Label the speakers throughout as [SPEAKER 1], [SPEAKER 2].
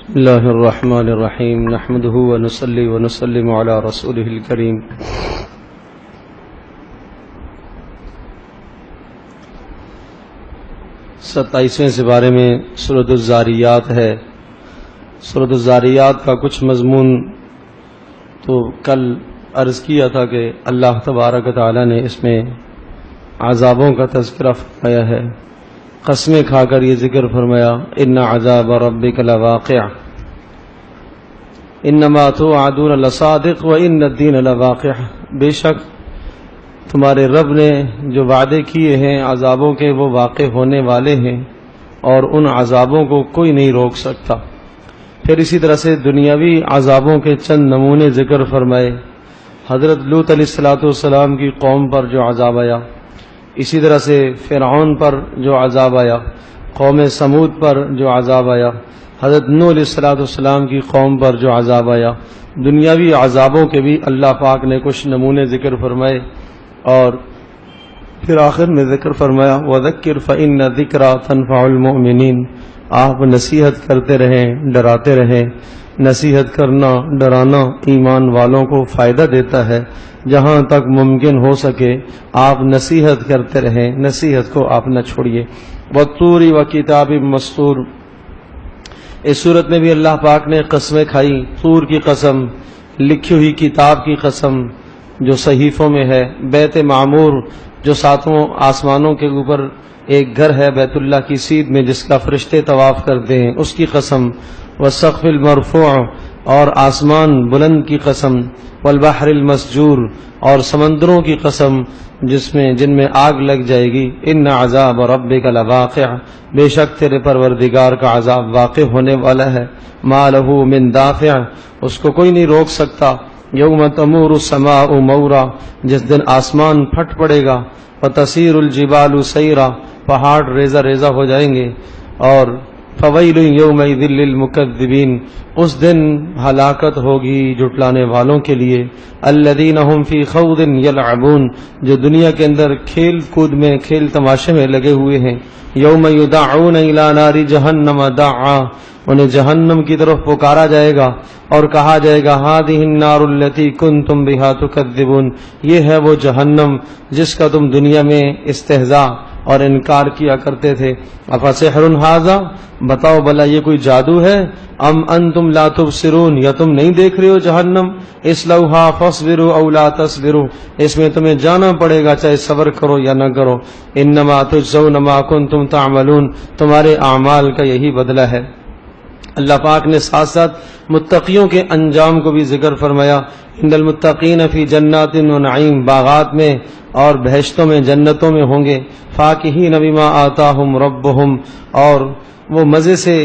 [SPEAKER 1] بسم اللہ الرحمن الرحیم نحمده ونصلی ونسلم علی رسولہ الکریم. ستائیسویں سپارے میں سورۃ الذاریات ہے. سورۃ الذاریات کا کچھ مضمون تو کل عرض کیا تھا کہ اللہ تبارک و تعالی نے اس میں عذابوں کا تذکرہ فرمایا ہے. قسمیں کھا کر یہ ذکر فرمایا ان عذاب ربک لواقع انما توعدون لصادق وان الدین لواقع. بے شک تمہارے رب نے جو وعدے کیے ہیں عذابوں کے وہ واقع ہونے والے ہیں اور ان عذابوں کو کوئی نہیں روک سکتا. پھر اسی طرح سے دنیاوی عذابوں کے چند نمونے ذکر فرمائے. حضرت لوط علیہ السلام کی قوم پر جو عذاب آیا، اسی طرح سے فرعون پر جو عذاب آیا، قوم سمود پر جو عذاب آیا، حضرت نوح علیہ السلام کی قوم پر جو عذاب آیا. دنیاوی عذابوں کے بھی اللہ پاک نے کچھ نمونے ذکر فرمائے اور پھر آخر میں ذکر فرمایا وَذَكِّرْ فَإِنَّ الذِّكْرَىٰ تَنفَعُ الْمُؤْمِنِينَ. آپ نصیحت کرتے رہیں، ڈراتے رہیں. نصیحت کرنا، ڈرانا ایمان والوں کو فائدہ دیتا ہے. جہاں تک ممکن ہو سکے آپ نصیحت کرتے رہیں، نصیحت کو آپ نہ چھوڑیے. وَالطُّورِ وَكِتَابٍ مَّسْطُورٍ. اس صورت میں بھی اللہ پاک نے قسمیں کھائی. طور کی قسم، لکھی ہوئی کتاب کی قسم جو صحیفوں میں ہے، بیت معمور جو ساتوں آسمانوں کے اوپر ایک گھر ہے بیت اللہ کی سیدھ میں جس کا فرشتے طواف کرتے ہیں، اس کی قسم. والسقف المرفوع، اور آسمان بلند کی قسم. والبحر المسجور، اور سمندروں کی قسم جن میں آگ لگ جائے گی. ان عذاب ربک لواقع. بے شک تیرے پروردگار کا عذاب واقع ہونے والا ہے. ما لہ من دافع، اس کو کوئی نہیں روک سکتا. یوم تمور السماء مورا، جس دن آسمان پھٹ پڑے گا. وتسیر الجبال سیرا، پہاڑ ریزہ ریزہ ہو جائیں گے. اور فویل یومئذ للمکذبین، اس دن ہلاکت ہوگی جھٹلانے والوں کے لیے. الذین هم فی خوض یلعبون، جو دنیا کے اندر کھیل کود میں، کھیل تماشے میں لگے ہوئے ہیں. یوم یدعون الی نار جہنم دعا، انہیں جہنم کی طرف پکارا جائے گا اور کہا جائے گا ہذہ النار التی کنتم بہا تکذبون، یہ ہے وہ جہنم جس کا تم دنیا میں استہزاء اور انکار کیا کرتے تھے. افسحر ھذا، بتاؤ بھلا یہ کوئی جادو ہے. ام انتم لا تبصرون، یا تم نہیں دیکھ رہے ہو جہنم. اصلوھا فاصبروا او لا تصبروا، اس میں تمہیں جانا پڑے گا چاہے صبر کرو یا نہ کرو. انما تجزون ما کنتم تعملون، تمہارے اعمال کا یہی بدلہ ہے. اللہ پاک نے ساتھ ساتھ متقیوں کے انجام کو بھی ذکر فرمایا. ان المتقین فی جنات و نعیم، باغات میں اور بہشتوں میں، جنتوں میں ہوں گے. فاکہین بما آتاہم ربہم، اور وہ مزے سے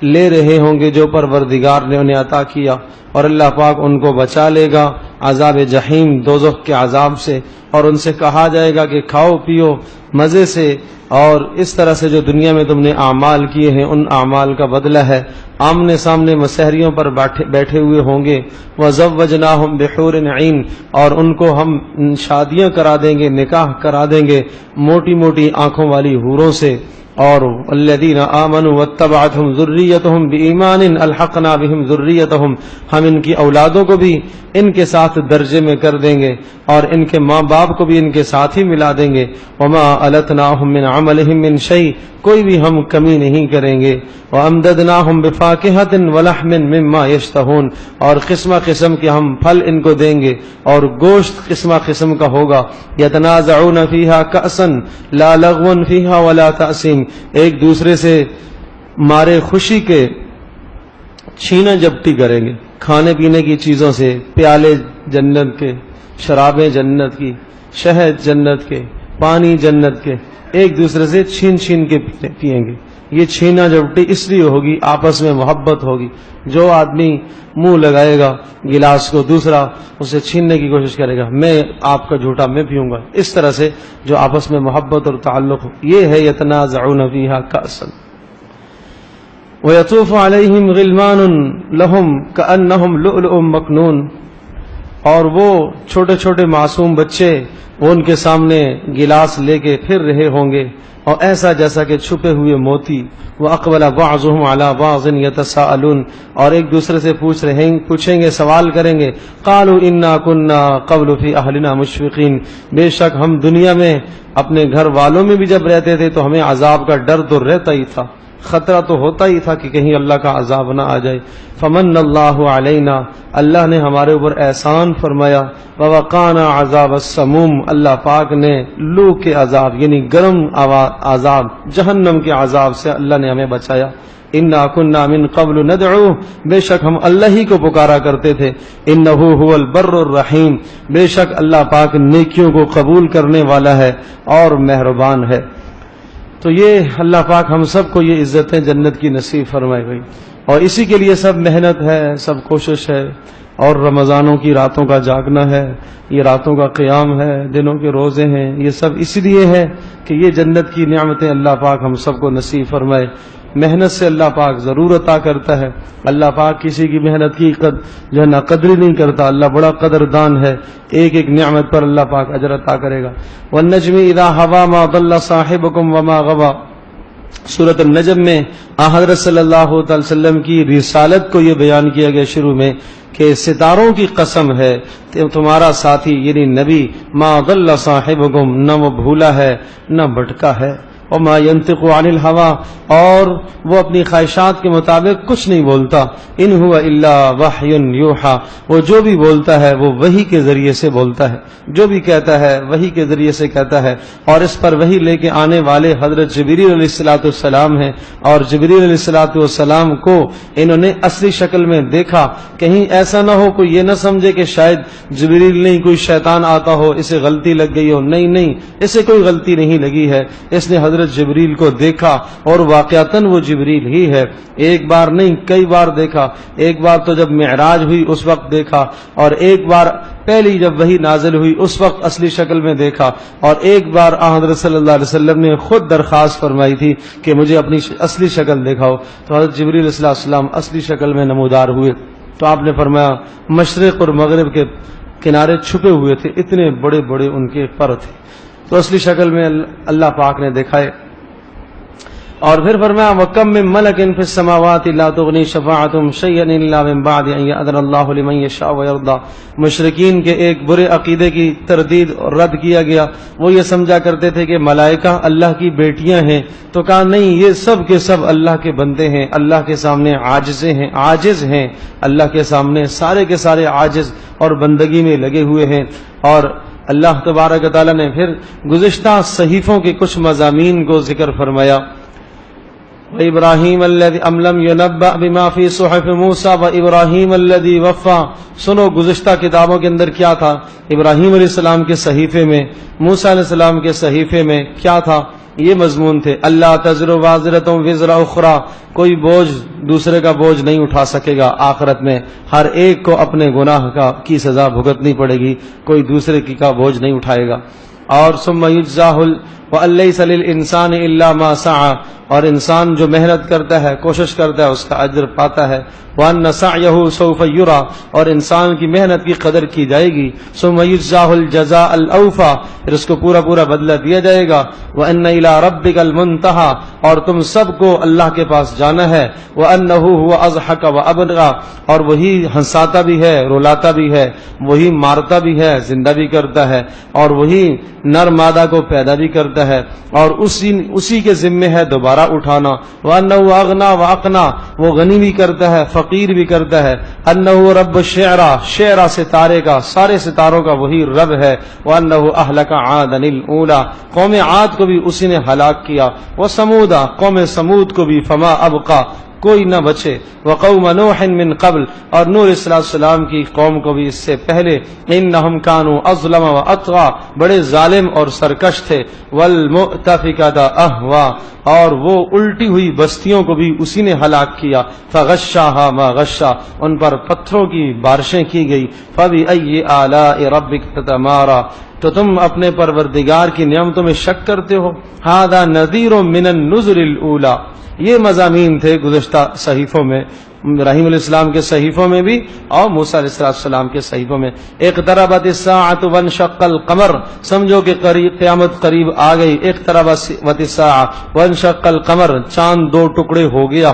[SPEAKER 1] لے رہے ہوں گے جو پروردگار نے انہیں عطا کیا. اور اللہ پاک ان کو بچا لے گا عذاب جہنم، دوزخ کے عذاب سے. اور ان سے کہا جائے گا کہ کھاؤ پیو مزے سے، اور اس طرح سے جو دنیا میں تم نے اعمال کیے ہیں ان اعمال کا بدلہ ہے. آمنے سامنے مسحریوں پر بیٹھے ہوئے ہوں گے. وَزَوَّجْنَاهُمْ بِحُورٍ عِينٍ، اور ان کو ہم شادیاں کرا دیں گے، نکاح کرا دیں گے موٹی موٹی آنکھوں والی حوروں سے. اور الذین آمنوا واتبعتهم ذریتهم بایمان الحقنا بهم ذریتهم، ہم ان کی اولادوں کو بھی ان کے ساتھ درجے میں کر دیں گے اور ان کے ماں باپ کو بھی ان کے ساتھ ہی ملا دیں گے. وما التناهم من عملهم من شیء، کوئی بھی ہم کمی نہیں کریں گے. وامددناهم بفاکہۃ ولحم مما یشتہون، اور قسمہ قسم کے ہم پھل ان کو دیں گے اور گوشت قسمہ قسم کا ہوگا. یتنازعون فیہا کأسا لا لغو فیہا ولا تأثیم، ایک دوسرے سے مارے خوشی کے چھینا جھپٹی کریں گے. کھانے پینے کی چیزوں سے، پیالے جنت کے، شرابیں جنت کی، شہد جنت کے، پانی جنت کے، ایک دوسرے سے چھین چھین کے پئیں گے. یہ چھینا جھپٹی اس لیے ہوگی آپس میں محبت ہوگی. جو آدمی منہ لگائے گا گلاس کو دوسرا اسے چھیننے کی کوشش کرے گا، میں آپ کا جھوٹا میں پیوں گا. اس طرح سے جو آپس میں محبت اور تعلق ہو، یہ ہے یتنازعون فیہا کأسا. وَيَطُوفُ عَلَيْهِمْ غِلْمَانٌ لَهُمْ كَأَنَّهُمْ لُؤْلُؤٌ مَكْنُونٌ، اور وہ چھوٹے چھوٹے معصوم بچے وہ ان کے سامنے گلاس لے کے پھر رہے ہوں گے، اور ایسا جیسا کہ چھپے ہوئے موتی. وَأَقْبَلَ بَعْضُهُمْ عَلَى بَعْضٍ يَتَسَاءَلُونَ، اور ایک دوسرے سے پوچھیں گے، سوال کریں گے. قَالُوا إِنَّا كُنَّا قَبْلُ فِي أَهْلِنَا مُشْفِقِينَ، بے شک ہم دنیا میں اپنے گھر والوں میں بھی جب رہتے تھے تو ہمیں عذاب کا ڈر تو رہتا ہی تھا، خطرہ تو ہوتا ہی تھا کہ کہیں اللہ کا عذاب نہ آ جائے. فمن اللہ علینا، اللہ نے ہمارے اوپر احسان فرمایا. ووقانا عذاب السموم، اللہ پاک نے لو کے عذاب یعنی گرم عذاب جہنم کے عذاب سے اللہ نے ہمیں بچایا. انا کنا من قبل ندعوه، بے شک ہم اللہ ہی کو پکارا کرتے تھے. انہ هو البر الرحیم، بے شک اللہ پاک نیکیوں کو قبول کرنے والا ہے اور مہربان ہے. تو یہ اللہ پاک ہم سب کو یہ عزتیں جنت کی نصیب فرمائے گئی، اور اسی کے لیے سب محنت ہے، سب کوشش ہے، اور رمضانوں کی راتوں کا جاگنا ہے، یہ راتوں کا قیام ہے، دنوں کے روزے ہیں، یہ سب اس لیے ہے کہ یہ جنت کی نعمتیں اللہ پاک ہم سب کو نصیب فرمائے. محنت سے اللہ پاک ضرور عطا کرتا ہے. اللہ پاک کسی کی محنت کی جو ہے نا قدری نہیں کرتا، اللہ بڑا قدردان ہے. ایک ایک نعمت پر اللہ پاک اجر عطا کرے گا. والنجم اذا هوى ما ضل صاحبكم وما غوى، سورۃ النجم میں حضرت صلی اللہ تعالی وسلم کی رسالت کو یہ بیان کیا گیا شروع میں کہ ستاروں کی قسم ہے تمہارا ساتھی یعنی نبی ما ضل صاحبكم، نہ وہ بھولا ہے نہ بھٹکا ہے. وما ينطق عن الهوى، اور وہ اپنی خواہشات کے مطابق کچھ نہیں بولتا. ان هو الا وحی یوحى، وہ جو بھی بولتا ہے وہ وحی کے ذریعے سے بولتا ہے، جو بھی کہتا ہے وحی کے ذریعے سے کہتا ہے. اور اس پر وحی لے کے آنے والے حضرت جبریل علیہ الصلوۃ والسلام ہیں، اور جبریل علیہ الصلوۃ والسلام کو انہوں نے اصلی شکل میں دیکھا. کہیں ایسا نہ ہو کوئی یہ نہ سمجھے کہ شاید جبریل نہیں کوئی شیطان آتا ہو اسے غلطی لگ گئی ہو. نہیں، اسے کوئی غلطی نہیں لگی ہے. اس نے حضرت جبریل کو دیکھا، اور واقعتاً وہ جبریل ہی ہے. ایک بار نہیں کئی بار دیکھا. ایک بار تو جب معراج ہوئی اس وقت دیکھا، اور ایک بار پہلی جب وحی نازل ہوئی اس وقت اصلی شکل میں دیکھا، اور ایک بار حضرت صلی اللہ علیہ وسلم نے خود درخواست فرمائی تھی کہ مجھے اپنی اصلی شکل دکھاؤ. تو حضرت جبریل علیہ السلام اصلی شکل میں نمودار ہوئے. تو آپ نے فرمایا مشرق اور مغرب کے کنارے چھپے ہوئے تھے، اتنے بڑے بڑے ان کے پر تھے. تو اصلی شکل میں اللہ پاک نے دکھائے. اور پھر فرمایا وَكَمْ مِن مَلَكٍ فِي السَّمَاوَاتِ لَا تُغْنِي شَفَاعَتُهُمْ شَيْئًا إِلَّا مِن بَعْدِ أَن يَأْذَنَ اللَّهُ لِمَن يَشَاءُ وَيَرْضَىٰ. مشرکین کے ایک برے عقیدے کی تردید اور رد کیا گیا. وہ یہ سمجھا کرتے تھے کہ ملائکہ اللہ کی بیٹیاں ہیں. تو کہا نہیں، یہ سب کے سب اللہ کے بندے ہیں، اللہ کے سامنے عاجز ہیں. اللہ کے سامنے سارے کے سارے عاجز اور بندگی میں لگے ہوئے ہیں. اور اللہ تبارک و تعالی نے پھر گزشتہ صحیفوں کے کچھ مضامین کو ذکر فرمایا. وَإِبْرَاهِيمَ الَّذِي أَمْ لَمْ يُنَبَّأْ بِمَا فِي صُحُفِ مُوسَىٰ وَإِبْرَاهِيمَ الَّذِي وَفَّىٰ. سنو گزشتہ کتابوں کے اندر کیا تھا. ابراہیم علیہ السلام کے صحیفے میں، موسیٰ علیہ السلام کے صحیفے میں کیا تھا؟ یہ مضمون تھے اللہ تزر وازرۃ وزر اخری، کوئی بوجھ دوسرے کا بوجھ نہیں اٹھا سکے گا. آخرت میں ہر ایک کو اپنے گناہ کی سزا بھگتنی پڑے گی، کوئی دوسرے کی کا بوجھ نہیں اٹھائے گا. اور ثم یجزاہ وَأَن لَّيْسَ لِلْإِنسَانِ إِلَّا مَا سَعَىٰ، اور انسان جو محنت کرتا ہے کوشش کرتا ہے اس کا اجر پاتا ہے. وَأَنَّ سَعْيَهُ سَوْفَ يُرَىٰ، اور انسان کی محنت کی قدر کی جائے گی. ثم یجزاہ الجزاء الأوفیٰ، پھر اس کو پورا بدلہ دیا جائے گا. وَأَنَّ إِلَىٰ رَبِّكَ الْمُنتَهىٰ، اور تم سب کو اللہ کے پاس جانا ہے. وَأَنَّهُ هُوَ أَضْحَكَ وَأَبْكَىٰ، اور وہی ہنساتا بھی ہے رلاتا بھی ہے، وہی مارتا بھی ہے زندہ بھی کرتا ہے، اور وہی نر مادہ کو پیدا بھی کرتا ہے، اور اسی کے ذمے ہے دوبارہ اٹھانا. وَأَنَّهُ أَغْنَىٰ وَأَقْنَىٰ، وہ غنی بھی کرتا ہے فقیر بھی کرتا ہے. أَنَّهُ رَبُّ الشِّعْرَىٰ، شعرا ستارے کا سارے ستاروں کا وہی رب ہے. وَأَنَّهُ أَهْلَكَ عَادًا الْأُولَىٰ، قوم عاد کو بھی اسی نے ہلاک کیا. وَثَمُودَ، قوم سمود کو بھی فما ابقا، کوئی نہ بچے. وقوم نوح من قبل، اور نوح علیہ السلام کی قوم کو بھی اس سے پہلے. انہم کانوا اظلم واطغى، بڑے ظالم اور سرکش تھے. والمؤتفکۃ اہوا، اور وہ الٹی ہوئی بستیوں کو بھی اسی نے ہلاک کیا. فغشاها ما غشا، ان پر پتھروں کی بارشیں کی گئی. فبأي آلاء ربك تتمارى، تو تم اپنے پروردگار کی نعمتوں میں شک کرتے ہو. هذا نذیر من النذر الاولى، یہ مضامین تھے گزشتہ صحیفوں میں، ابراہیم علیہ السلام کے صحیفوں میں بھی اور موسیٰ علیہ السلام کے صحیفوں میں۔ اقتربت الساعۃ وانشق القمر، سمجھو کہ قیامت قریب آ گئی۔ اقتربت الساعۃ وانشق القمر، چاند دو ٹکڑے ہو گیا۔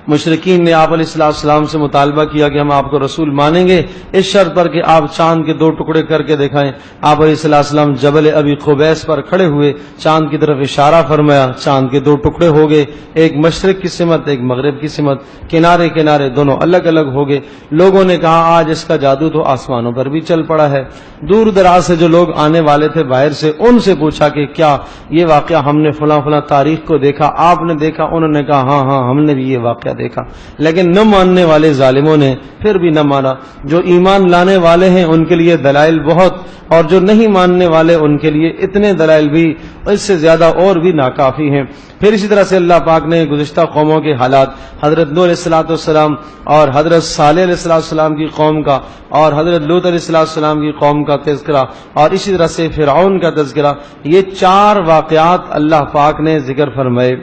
[SPEAKER 1] مشرکین نے آپ علیہ السلام سے مطالبہ کیا کہ ہم آپ کو رسول مانیں گے اس شرط پر کہ آپ چاند کے دو ٹکڑے کر کے دکھائیں۔ آپ علیہ السلام جبل ابی قبیس پر کھڑے ہوئے، چاند کی طرف اشارہ فرمایا، چاند کے دو ٹکڑے ہو گئے، ایک مشرق کی سمت ایک مغرب کی سمت، کنارے کنارے دونوں الگ الگ ہو گئے۔ لوگوں نے کہا آج اس کا جادو تو آسمانوں پر بھی چل پڑا ہے۔ دور دراز سے جو لوگ آنے والے تھے باہر سے، ان سے پوچھا کہ کیا یہ واقعہ ہم نے فلاں فلاں تاریخ کو دیکھا، آپ نے دیکھا؟ انہوں نے کہا ہاں ہاں ہم نے بھی یہ واقعہ دیکھا۔ لیکن نہ ماننے والے ظالموں نے پھر بھی نہ مانا۔ جو ایمان لانے والے ہیں ان کے لیے دلائل بہت، اور جو نہیں ماننے والے ان کے لیے اتنے دلائل بھی اس سے زیادہ اور بھی ناکافی ہیں۔ پھر اسی طرح سے اللہ پاک نے گزشتہ قوموں کے حالات، حضرت نوح علیہ السلام اور حضرت صالح علیہ السلام کی قوم کا اور حضرت لوط علیہ السلام کی قوم کا تذکرہ، اور اسی طرح سے فرعون کا تذکرہ، یہ 4 واقعات اللہ پاک نے ذکر فرمائے،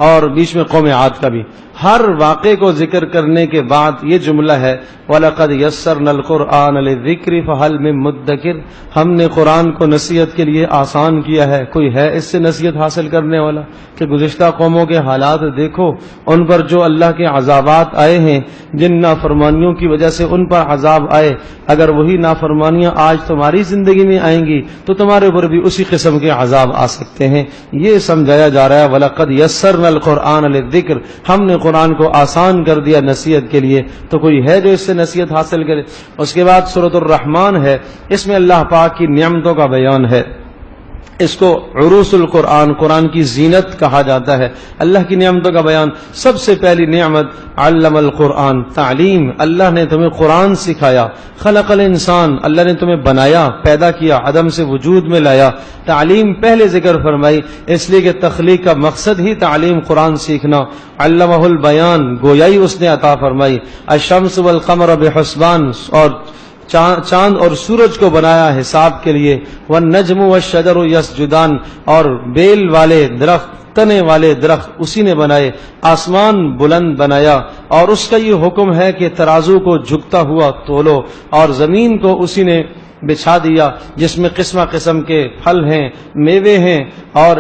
[SPEAKER 1] اور بیچ میں قوم عاد کا بھی۔ ہر واقعے کو ذکر کرنے کے بعد یہ جملہ ہے وَلَقَدْ يَسَّرْنَا الْقُرْآنَ لِلذِّكْرِ فَهَلْ مِن مُدَّكِرٍ، ہم نے قرآن کو نصیحت کے لیے آسان کیا ہے، کوئی ہے اس سے نصیحت حاصل کرنے والا؟ کہ گزشتہ قوموں کے حالات دیکھو، ان پر جو اللہ کے عذابات آئے ہیں، جن نافرمانیوں کی وجہ سے ان پر عذاب آئے، اگر وہی نافرمانیاں آج تمہاری زندگی میں آئیں گی تو تمہارے اوپر بھی اسی قسم کے عذاب آ سکتے ہیں۔ یہ سمجھایا جا رہا ہے وَلَقَدْ يَسَّرْنَا الْقُرْآنَ لِلذِّكْرِ، ہم نے قرآن کو آسان کر دیا نصیحت کے لیے، تو کوئی ہے جو اس سے نصیحت حاصل کرے؟ اس کے بعد سورۃ الرحمن ہے، اس میں اللہ پاک کی نعمتوں کا بیان ہے۔ اس کو عروس القرآن، قرآن کی زینت کہا جاتا ہے، اللہ کی نعمتوں کا بیان۔ سب سے پہلی نعمت علم القرآن، تعلیم، اللہ نے تمہیں قرآن سکھایا۔ خلق الانسان، اللہ نے تمہیں بنایا، پیدا کیا، عدم سے وجود میں لایا۔ تعلیم پہلے ذکر فرمائی، اس لیے کہ تخلیق کا مقصد ہی تعلیم، قرآن سیکھنا۔ علمہ البیان، گویائی اس نے عطا فرمائی۔ الشمس والقمر بحسبان، اور چاند اور سورج کو بنایا حساب کے لیے۔ والنجم والشجر یسجدان، اور بیل والے درخت، تنے والے درخت اسی نے بنائے۔ آسمان بلند بنایا، اور اس کا یہ حکم ہے کہ ترازو کو جھکتا ہوا تولو، اور زمین کو اسی نے بچھا دیا جس میں قسم قسم کے پھل ہیں، میوے ہیں، اور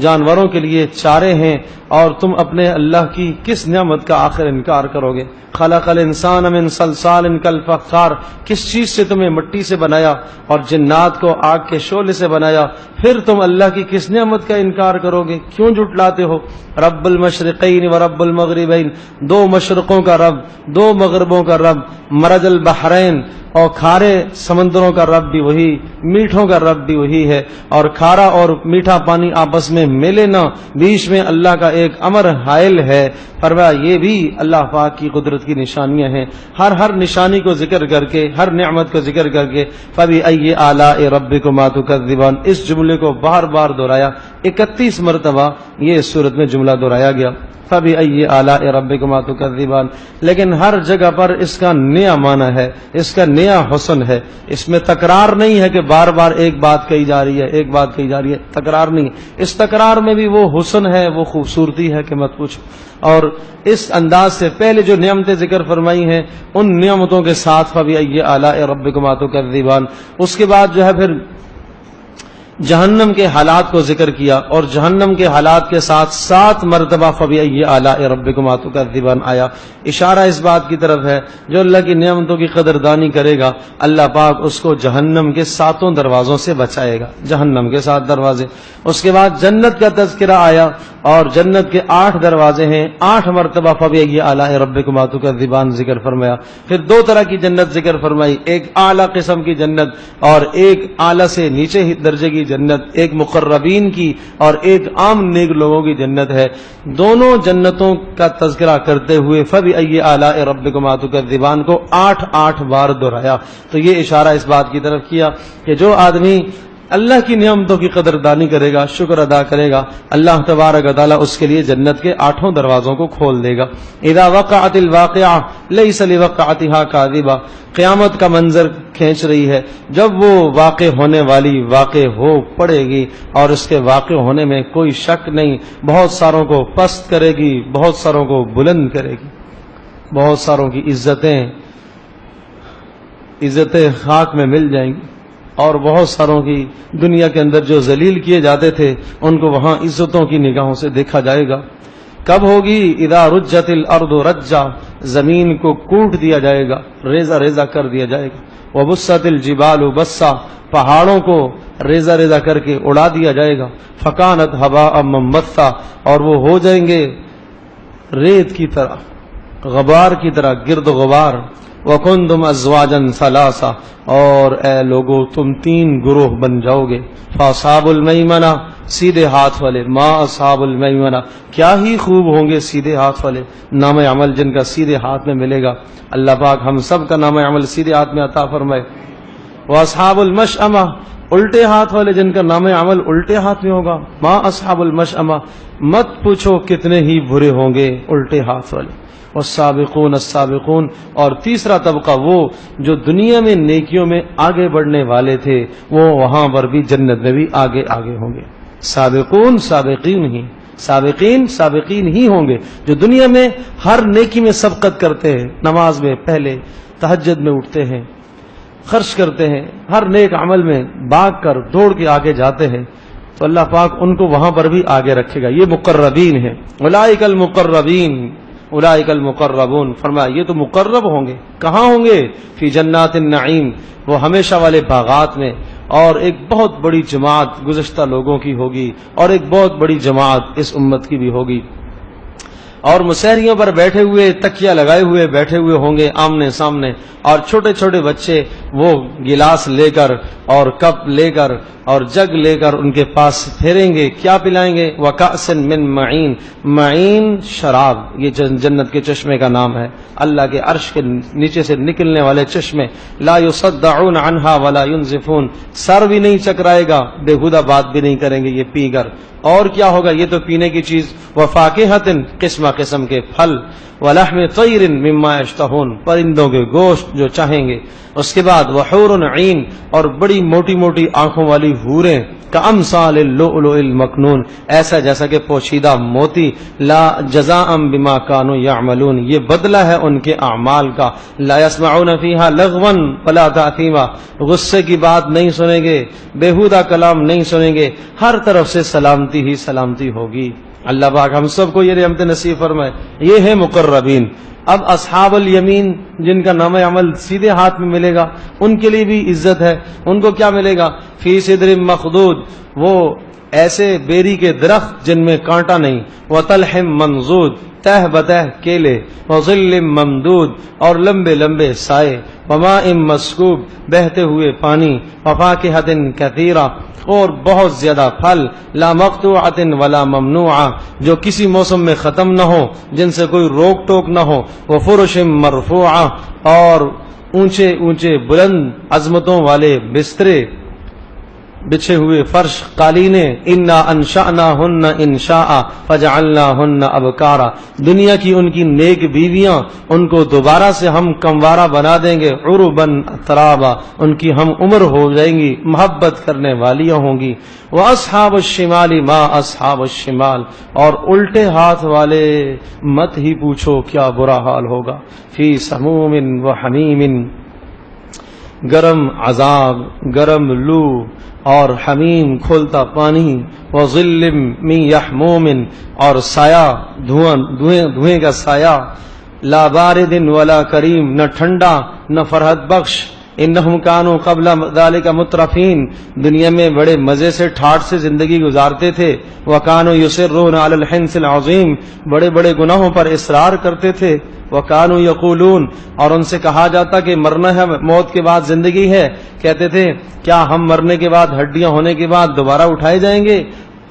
[SPEAKER 1] جانوروں کے لیے چارے ہیں، اور تم اپنے اللہ کی کس نعمت کا آخر انکار کرو گے؟ خلق الانسان من صلصال کالفخار، کس چیز سے تمہیں مٹی سے بنایا، اور جنات کو آگ کے شعلے سے بنایا، پھر تم اللہ کی کس نعمت کا انکار کرو گے؟ کیوں جھٹلاتے ہو؟ رب المشرقین و رب المغربین، 2 مشرقوں کا رب، 2 مغربوں کا رب، مرج البحرین، اور کھارے سمندروں کا رب بھی وہی، میٹھوں کا رب بھی وہی ہے، اور کھارا اور میٹھا پانی آپس میں ملے نہ، بیچ میں اللہ کا ایک امر حائل ہے۔ فرمایا یہ بھی اللہ پاک کی قدرت کی نشانیاں ہیں۔ ہر نشانی کو ذکر کر کے، ہر نعمت کو ذکر کر کے فَبِأَيِّ آلَاءِ رَبِّكُمَا تُكَذِّبَانِ، اس جملے کو بار بار دہرایا، 31 مرتبہ یہ اس صورت میں جملہ دہرایا گیا، فَبِأَيِّ آلَاءِ رَبِّكُمَا تُكَذِّبَانِ۔ لیکن ہر جگہ پر اس کا نیا معنی ہے، اس کا نیا حسن ہے، اس میں تکرار نہیں ہے کہ بار بار ایک بات کہی جا رہی ہے، ایک بات کہی جا رہی ہے، تکرار نہیں۔ اس تکرار میں بھی وہ حسن ہے، وہ خوبصورتی ہے کہ مت پوچھو۔ اور اس انداز سے پہلے جو نعمتیں ذکر فرمائی ہیں، ان نعمتوں کے ساتھ فَبِأَيِّ آلَاءِ رَبِّكُمَا تُكَذِّبَانِ، اس کے بعد جو ہے پھر جہنم کے حالات کو ذکر کیا، اور جہنم کے حالات کے ساتھ 7 مرتبہ فَبِأَيِّ آلَاءِ رَبِّكُمَا تُكَذِّبَانِ آیا۔ اشارہ اس بات کی طرف ہے جو اللہ کی نعمتوں کی قدردانی کرے گا، اللہ پاک اس کو جہنم کے 7 دروازوں سے بچائے گا، جہنم کے 7 دروازے۔ اس کے بعد جنت کا تذکرہ آیا، اور جنت کے 8 دروازے ہیں، 8 مرتبہ فَبِأَيِّ آلَاءِ رَبِّكُمَا تُكَذِّبَانِ ذکر فرمایا۔ پھر 2 طرح کی جنت ذکر فرمائی، ایک اعلیٰ قسم کی جنت، اور ایک اعلیٰ سے نیچے ہی درجے کی جنت، ایک مقربین کی اور ایک عام نیک لوگوں کی جنت ہے۔ دونوں جنتوں کا تذکرہ کرتے ہوئے فَبِأَيِّ آلَاءِ رَبِّكُمَا تُكَذِّبَانِ کو 8 بار دہرایا۔ تو یہ اشارہ اس بات کی طرف کیا کہ جو آدمی اللہ کی نعمتوں کی قدردانی کرے گا، شکر ادا کرے گا، اللہ تبارک و تعالیٰ اس کے لیے جنت کے 8 دروازوں کو کھول دے گا۔ اذا وقعت الواقعہ لیس لوقعتها کاذبہ، قیامت کا منظر کھینچ رہی ہے. جب وہ واقع ہونے والی واقع ہو پڑے گی اور اس کے واقع ہونے میں کوئی شک نہیں، بہت ساروں کو پست کرے گی، بہت ساروں کو بلند کرے گی، بہت ساروں کی عزتیں خاک میں مل جائیں گی، اور بہت ساروں کی دنیا کے اندر جو ذلیل کیے جاتے تھے ان کو وہاں عزتوں کی نگاہوں سے دیکھا جائے گا. کب ہوگی؟ اذا رجت الارض رجا، زمین کو کوٹ دیا جائے گا، ریزہ ریزہ کر دیا جائے گا. وبست الجبال بسا، پہاڑوں کو ریزہ ریزہ کر کے اڑا دیا جائے گا. فکانت ہباء منبثا، اور وہ ہو جائیں گے ریت کی طرح، غبار کی طرح، گرد و غبار. وکنتم ازواجا ثلاثا، اور اے لوگو تم 3 گروہ بن جاؤ گے. فاصحاب المیمنہ، سیدھے ہاتھ والے. ما اصحاب المیمنہ، کیا ہی خوب ہوں گے سیدھے ہاتھ والے، نام عمل جن کا سیدھے ہاتھ میں ملے گا. اللہ پاک ہم سب کا نام عمل سیدھے ہاتھ میں عطا فرمائے. واصحاب المشأمہ، الٹے ہاتھ والے جن کا نام عمل الٹے ہاتھ میں ہوگا. ما اصحاب المشأمہ، مت پوچھو کتنے ہی برے ہوں گے الٹے ہاتھ والے. والسابقون السابقون، اور تیسرا طبقہ وہ جو دنیا میں نیکیوں میں آگے بڑھنے والے تھے، وہ وہاں پر بھی جنت میں بھی آگے آگے ہوں گے. سابقون سابقین ہی ہوں گے جو دنیا میں ہر نیکی میں سبقت کرتے ہیں، نماز میں پہلے، تہجد میں اٹھتے ہیں، خرچ کرتے ہیں، ہر نیک عمل میں بھاگ کر دوڑ کے آگے جاتے ہیں، تو اللہ پاک ان کو وہاں پر بھی آگے رکھے گا. یہ مقربین ہیں. اولئک المقربین، اولئک المقربون، فرمایا یہ تو مقرب ہوں گے. کہاں ہوں گے؟ فی جنات النعیم، وہ ہمیشہ والے باغات میں. اور ایک بہت بڑی جماعت گزشتہ لوگوں کی ہوگی، اور ایک بہت بڑی جماعت اس امت کی بھی ہوگی. اور مسحریوں پر بیٹھے ہوئے، تکیہ لگائے ہوئے بیٹھے ہوئے ہوں گے آمنے سامنے، اور چھوٹے چھوٹے بچے وہ گلاس لے کر اور کپ لے کر اور جگ لے کر ان کے پاس پھیریں گے. کیا پلائیں گے؟ وَكَأْسٍ مِّن مَّعِين، معین شراب، یہ جنت کے چشمے کا نام ہے، اللہ کے عرش کے نیچے سے نکلنے والے چشمے. لا يصدعون عنها ولا ينزفون، سر بھی نہیں چکرائے گا، بےہودہ بات بھی نہیں کریں گے یہ پی کر. اور کیا ہوگا؟ یہ تو پینے کی چیز. وفاکہۃ، قسم قسم کے پھل. ولحم طیر مما یشتہون، پرندوں کے گوشت جو چاہیں گے. اس کے بعد وحور عین، اور بڑی موٹی موٹی آنکھوں والی حوریں. کامثال اللؤلؤ المکنون، ایسا جیسا کہ پوشیدہ موتی. لا جزاء بما كانوا يعملون، یہ بدلہ ہے ان کے اعمال کا. لا يسمعون فيها لغوا ولا تأثیما، غصے کی بات نہیں سنیں گے، بیہودہ کلام نہیں سنیں گے، ہر طرف سے سلامتی ہی سلامتی ہوگی. اللہ پاک ہم سب کو یہ نعمت نصیب فرمائے. یہ ہے مقربین. اب اصحاب الیمین جن کا نام عمل سیدھے ہاتھ میں ملے گا، ان کے لیے بھی عزت ہے. ان کو کیا ملے گا؟ فی صدر مخدود، وہ ایسے بیری کے درخت جن میں کانٹا نہیں. وطلح منضود، تہ بتہ کیلے. وظل ممدود، اور لمبے لمبے سائے. وماء مسکوب، بہتے ہوئے پانی. وفاکہۃ کثیرہ، اور بہت زیادہ پھل. لا مقطوعۃ ولا ممنوعہ، جو کسی موسم میں ختم نہ ہو، جن سے کوئی روک ٹوک نہ ہو. وفرش مرفوعہ، اور اونچے اونچے بلند عظمتوں والے بسترے، بچھے ہوئے فرش، قالینیں. انا انشأناہن انشاء فجعلناہن ابکارا، دنیا کی ان کی نیک بیویاں ان کو دوبارہ سے ہم کموارہ بنا دیں گے. عربا اترابا، ان کی ہم عمر ہو جائیں گی، محبت کرنے والیاں ہوں گی. واصحاب الشمال ما اصحاب الشمال، اور الٹے ہاتھ والے مت ہی پوچھو کیا برا حال ہوگا. فی سموم وحمیم، گرم عذاب، گرم لو اور حمیم کھولتا پانی. وظل من یحموم، اور سایہ دھوئیں کا سایہ. لا بارد ولا کریم، نہ ٹھنڈا نہ فرحت بخش. انہم کانوا قبل ذلک مترفین، دنیا میں بڑے مزے سے ٹھاٹ سے زندگی گزارتے تھے. وکانوا یصرون علی الحنث العظیم، بڑے بڑے گناہوں پر اصرار کرتے تھے. وکانوا یقولون، اور ان سے کہا جاتا کہ مرنا ہے، موت کے بعد زندگی ہے. کہتے تھے کیا ہم مرنے کے بعد، ہڈیاں ہونے کے بعد دوبارہ اٹھائے جائیں گے؟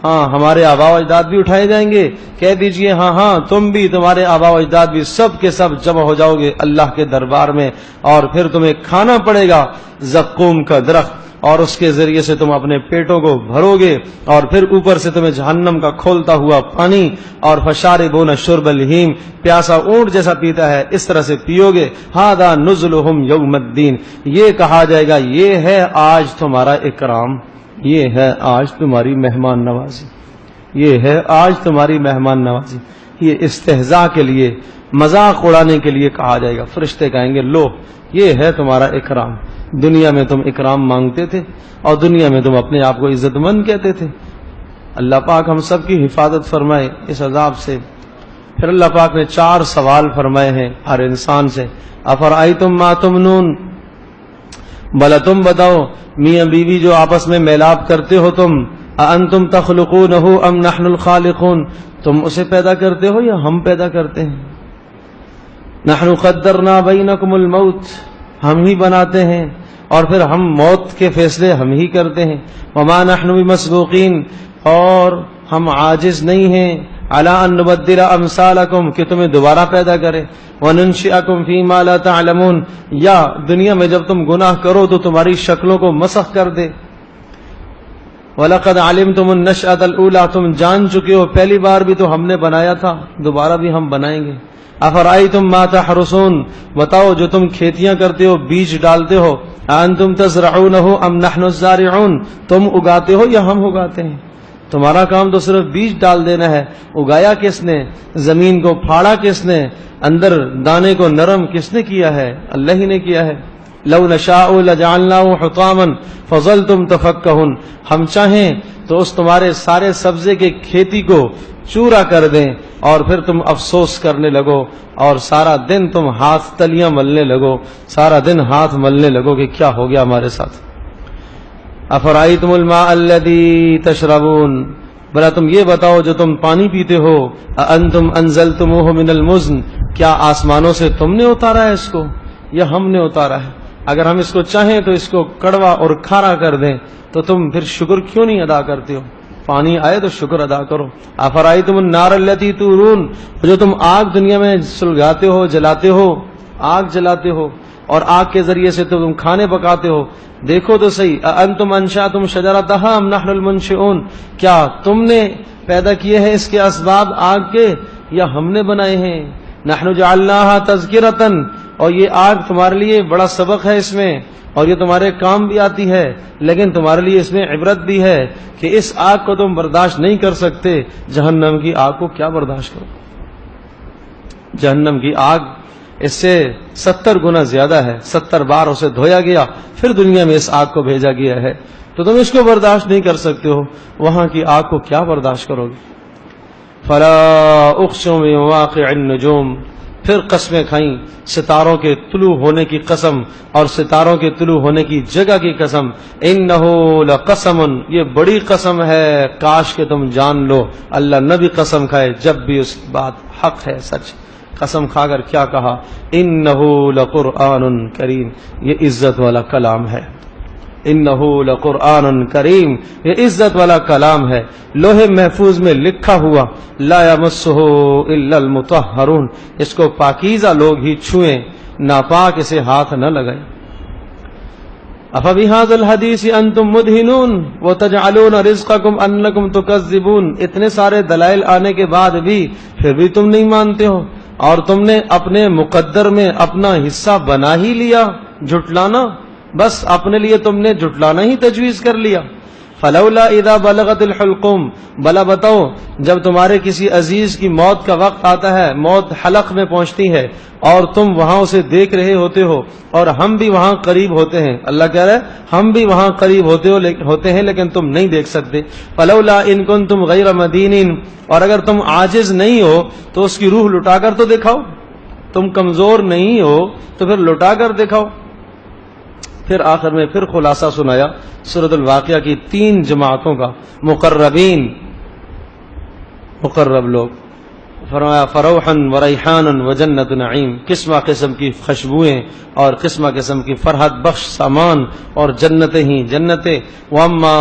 [SPEAKER 1] ہاں، ہمارے آباء و اجداد بھی اٹھائے جائیں گے. کہہ دیجئے ہاں ہاں، تم بھی، تمہارے آباء و اجداد بھی، سب کے سب جمع ہو جاؤ گے اللہ کے دربار میں، اور پھر تمہیں کھانا پڑے گا زقوم کا درخت. اور اس کے ذریعے سے تم اپنے پیٹوں کو بھرو گے اور پھر اوپر سے تمہیں جہنم کا کھولتا ہوا پانی اور فشاربون شرب الہیم، پیاسا اونٹ جیسا پیتا ہے اس طرح سے پیو گے. ھذا نزلہم یوم الدین، یہ کہا جائے گا یہ ہے آج تمہارا اکرام، یہ ہے آج تمہاری مہمان نوازی، یہ ہے آج تمہاری مہمان نوازی. یہ استہزاء کے لیے، مذاق اڑانے کے لیے کہا جائے گا. فرشتے کہیں گے لو یہ ہے تمہارا اکرام، دنیا میں تم اکرام مانگتے تھے اور دنیا میں تم اپنے آپ کو عزت مند کہتے تھے. اللہ پاک ہم سب کی حفاظت فرمائے اس عذاب سے. پھر اللہ پاک نے 4 سوال فرمائے ہیں ہر انسان سے. افرأیتم ما تمنون، بھلا تم بتاؤ میاں بیوی جو آپس میں میلاب کرتے ہو تم، اانتم تخلقونہ ام نحن الخالقون، تم اسے پیدا کرتے ہو یا ہم پیدا کرتے ہیں. نحن قدرنا بینکم الموت، ہم ہی بناتے ہیں اور پھر ہم موت کے فیصلے ہم ہی کرتے ہیں. وما نحن بمسبوقین، اور ہم عاجز نہیں ہیں علی ان نبدل امثالکم، کہ تمہیں دوبارہ پیدا کرے. وننشئکم فیما لا تعلمون، یا دنیا میں جب تم گناہ کرو تو تمہاری شکلوں کو مسخ کر دے. وَلَقَدْ عَلِمْتُمُ النَّشْأَةَ الْأُولَىٰ، تم جان چکے ہو پہلی بار بھی تو ہم نے بنایا تھا، دوبارہ بھی ہم بنائیں گے. افرأیتم ما تحرثون، بتاؤ جو تم کھیتیاں کرتے ہو، بیج ڈالتے ہو، انتم تزرعونہ ام نحن الزارعون، تم اگاتے ہو یا ہم اگاتے ہیں. تمہارا کام تو صرف بیج ڈال دینا ہے، اگایا کس نے، زمین کو پھاڑا کس نے، اندر دانے کو نرم کس نے کیا ہے، اللہ ہی نے کیا ہے. لو نشاء لجعلناه حطاما فظلتم تفکہون، ہم چاہیں تو اس تمہارے سارے سبزے کے کھیتی کو چورا کر دیں اور پھر تم افسوس کرنے لگو اور سارا دن تم ہاتھ تلیاں ملنے لگو، سارا دن ہاتھ ملنے لگو کہ کیا ہو گیا ہمارے ساتھ. افرأیتم الماء الذی تشربون، بلا تم یہ بتاؤ جو تم پانی پیتے ہو، انتم انزلتموہ من المزن، کیا آسمانوں سے تم نے اتارا ہے اس کو یا ہم نے اتارا ہے. اگر ہم اس کو چاہیں تو اس کو کڑوا اور کھارا کر دیں تو تم پھر شکر کیوں نہیں ادا کرتے ہو. پانی آئے تو شکر ادا کرو. افرأیتم النار التی تورون، جو تم آگ دنیا میں سلگاتے ہو، جلاتے ہو، آگ جلاتے ہو اور آگ کے ذریعے سے تم کھانے پکاتے ہو، دیکھو تو صحیح. انتم انشأتم شجرتها ام نحن المنشئون، کیا تم نے پیدا کیے ہیں اس کے اسباب آگ کے یا ہم نے بنائے ہیں. نحن جعلناها تذکرۃ، اور یہ آگ تمہارے لیے بڑا سبق ہے اس میں اور یہ تمہارے کام بھی آتی ہے، لیکن تمہارے لیے اس میں عبرت بھی ہے کہ اس آگ کو تم برداشت نہیں کر سکتے. جہنم کی آگ کو کیا برداشت کرو، جہنم کی آگ اس سے 70 گنا زیادہ ہے، 70 بار اسے دھویا گیا پھر دنیا میں اس آگ کو بھیجا گیا ہے، تو تم اس کو برداشت نہیں کر سکتے ہو، وہاں کی آگ کو کیا برداشت کرو گے. فلا اقسم بمواقع النجوم، پھر قسمیں کھائیں ستاروں کے طلوع ہونے کی قسم اور ستاروں کے طلوع ہونے کی جگہ کی قسم. انہ لقسم، یہ بڑی قسم ہے، کاش کہ تم جان لو. اللہ نہ بھی قسم کھائے جب بھی اس بات حق ہے، سچ. قسم کھا کر کیا کہا، انہ لقرآن کریم، یہ عزت والا کلام ہے. انہ لقرآن کریم، یہ عزت والا کلام ہے، لوح محفوظ میں لکھا ہوا. لا یمسہ الا المطہرون، اس کو پاکیزہ لوگ ہی چھوئیں، ناپاک اسے ہاتھ نہ لگائیں. افبہذا الحدیث انتم مدہنون وتجعلون رزقکم انکم تکذبون، اتنے سارے دلائل آنے کے بعد بھی پھر بھی تم نہیں مانتے ہو اور تم نے اپنے مقدر میں اپنا حصہ بنا ہی لیا. جھٹلانا، بس اپنے لیے تم نے جھٹلانا ہی تجویز کر لیا. فلولا اذا بلغت الحلقوم، بلا بتاؤ جب تمہارے کسی عزیز کی موت کا وقت آتا ہے، موت حلق میں پہنچتی ہے اور تم وہاں اسے دیکھ رہے ہوتے ہو اور ہم بھی وہاں قریب ہوتے ہیں. اللہ کہہ رہا ہے ہم بھی وہاں قریب ہوتے ہیں لیکن تم نہیں دیکھ سکتے. فلولا ان کنتم غیر مدینین، اور اگر تم عاجز نہیں ہو تو اس کی روح لٹا کر تو دکھاؤ. تم کمزور نہیں ہو تو پھر لٹا کر دکھاؤ. پھر آخر میں پھر خلاصہ سنایا سورۃ الواقعہ کی 3 جماعتوں کا. مقربین، مقرب لوگ، فرمایا فروحن و ریحان و جنت نعیم، قسمہ قسم کی خوشبوئیں اور قسمہ قسم کی فرحت بخش سامان اور جنتیں ہی جنتیں. واما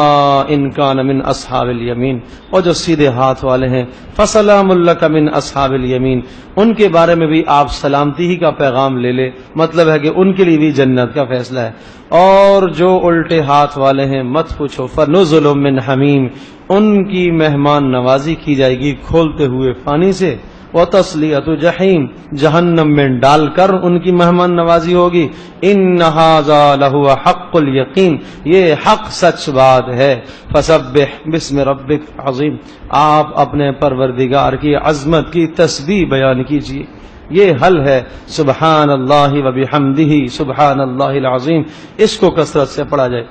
[SPEAKER 1] ان کان من اصحاب الیمین، اور جو سیدھے ہاتھ والے ہیں فسلام لک من اصحاب الیمین، ان کے بارے میں بھی آپ سلامتی ہی کا پیغام لے لے، مطلب ہے کہ ان کے لیے بھی جنت کا فیصلہ ہے. اور جو الٹے ہاتھ والے ہیں مت پوچھو، فنزل من حمیم، ان کی مہمان نوازی کی جائے گی کھولتے ہوئے پانی سے. وتصلیۃ جحیم، جہنم میں ڈال کر ان کی مہمان نوازی ہوگی. ان ھذا لہو حق الیقین، یہ حق سچ بات ہے. فسبح باسم ربک عظیم، آپ اپنے پروردگار کی عظمت کی تسبیح بیان کیجیے. یہ حل ہے سبحان اللہ و بحمدہ سبحان اللہ العظیم، اس کو کثرت سے پڑھا جائے.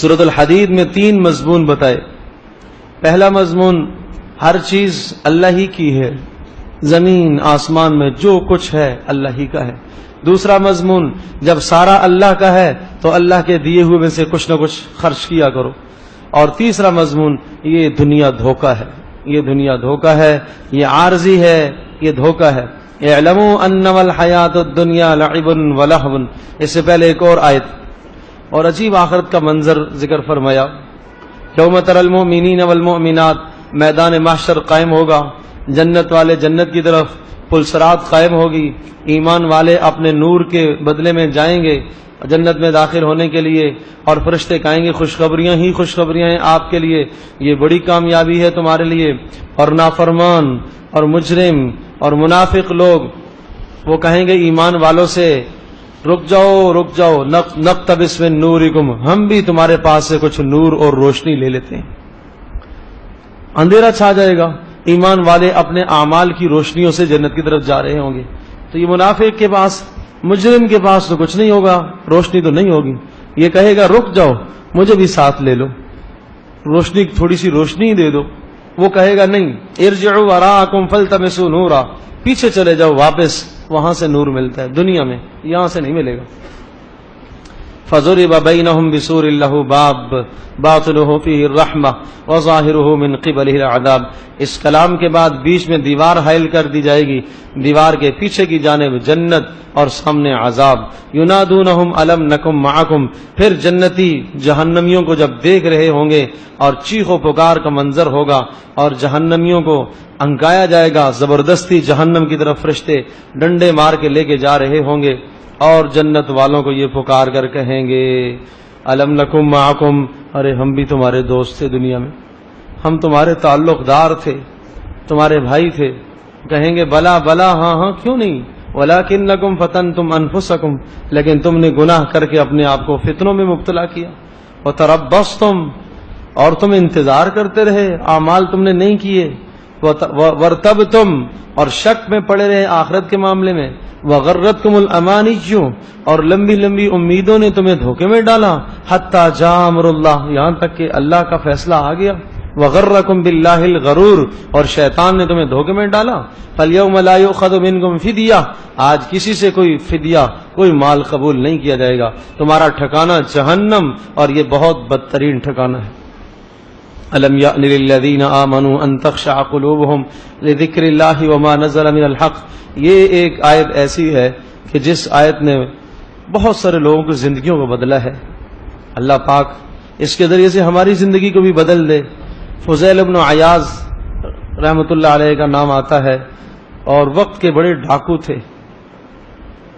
[SPEAKER 1] سورۃ الحدید میں 3 مضمون بتائے. پہلا مضمون ہر چیز اللہ ہی کی ہے، زمین آسمان میں جو کچھ ہے اللہ ہی کا ہے. دوسرا مضمون جب سارا اللہ کا ہے تو اللہ کے دیے ہوئے میں سے کچھ نہ کچھ خرچ کیا کرو. اور تیسرا مضمون یہ دنیا دھوکہ ہے، یہ دنیا دھوکہ ہے، یہ عارضی ہے، یہ دھوکہ ہے. اعلموا انما الحیات الدنیا لعب ولہو، اس سے پہلے ایک اور آیت اور عجیب آخرت کا منظر ذکر فرمایا. یوم تری المؤمنین والمؤمنات، میدان محشر قائم ہوگا، جنت والے جنت کی طرف، پلسرات قائم ہوگی، ایمان والے اپنے نور کے بدلے میں جائیں گے جنت میں داخل ہونے کے لیے، اور فرشتے کہیں گے خوشخبریاں ہی خوشخبریاں ہیں آپ کے لیے، یہ بڑی کامیابی ہے تمہارے لیے. اور نافرمان اور مجرم اور منافق لوگ وہ کہیں گے ایمان والوں سے رک جاؤ نقتبس من نورکم، ہم بھی تمہارے پاس سے کچھ نور اور روشنی لے لیتے ہیں. اندھیرا چھا جائے گا، ایمان والے اپنے اعمال کی روشنیوں سے جنت کی طرف جا رہے ہوں گے. تو یہ منافق کے پاس، مجرم کے پاس تو کچھ نہیں ہوگا، روشنی تو نہیں ہوگی. یہ کہے گا رک جاؤ مجھے بھی ساتھ لے لو، روشنی تھوڑی سی روشنی دے دو. وہ کہے گا نہیں، ارجعوا وراءکم فالتمسوا نورا، پیچھے چلے جاؤ واپس، وہاں سے نور ملتا ہے دنیا میں، یہاں سے نہیں ملے گا. فضرب بینہم بسور لہ باب باطنہ فیہ الرحمہ وظاہرہ من قبلہ العذاب. اس کلام کے بعد بیچ میں دیوار حائل کر دی جائے گی، دیوار کے پیچھے کی جانب جنت اور سامنے عذاب. ینادونہم الم نکم معکم، پھر جنتی جہنمیوں کو جب دیکھ رہے ہوں گے اور چیخ و پکار کا منظر ہوگا اور جہنمیوں کو انکایا جائے گا، زبردستی جہنم کی طرف فرشتے ڈنڈے مار کے لے کے جا رہے ہوں گے، اور جنت والوں کو یہ پکار کر کہیں گے الم نکم معکم، ارے ہم بھی تمہارے دوست تھے دنیا میں، ہم تمہارے تعلق دار تھے، تمہارے بھائی تھے. کہیں گے بلا بلا، ہاں ہاں کیوں نہیں، ولکنکم فتنتم انفسکم، لیکن تم نے گناہ کر کے اپنے آپ کو فتنوں میں مبتلا کیا. وتربصتم، اور تم انتظار کرتے رہے، اعمال تم نے نہیں کیے. ورتبتم، اور شک میں پڑے رہے آخرت کے معاملے میں. وغرتکم الامانی، اور لمبی لمبی امیدوں نے تمہیں دھوکے میں ڈالا. حتی جاء امر اللہ، یہاں تک کہ اللہ کا فیصلہ آ گیا. وغرکم باللہ الغرور، اور شیطان نے تمہیں دھوکے میں ڈالا. فالیوم لا یؤخذ منکم فدیہ، آج کسی سے کوئی فدیہ، کوئی مال قبول نہیں کیا جائے گا. تمہارا ٹھکانہ جہنم، اور یہ بہت بدترین ٹھکانہ ہے. الم یأن للذین آمنوا ان تخشع قلوبهم لذکر اللہ وما نزل من الحق. یہ ایک آیت ایسی ہے کہ جس آیت نے بہت سارے لوگوں کی زندگیوں کو بدلا ہے. اللہ پاک اس کے ذریعے سے ہماری زندگی کو بھی بدل دے. فضیل بن عیاض رحمۃ اللہ علیہ کا نام آتا ہے، اور وقت کے بڑے ڈاکو تھے،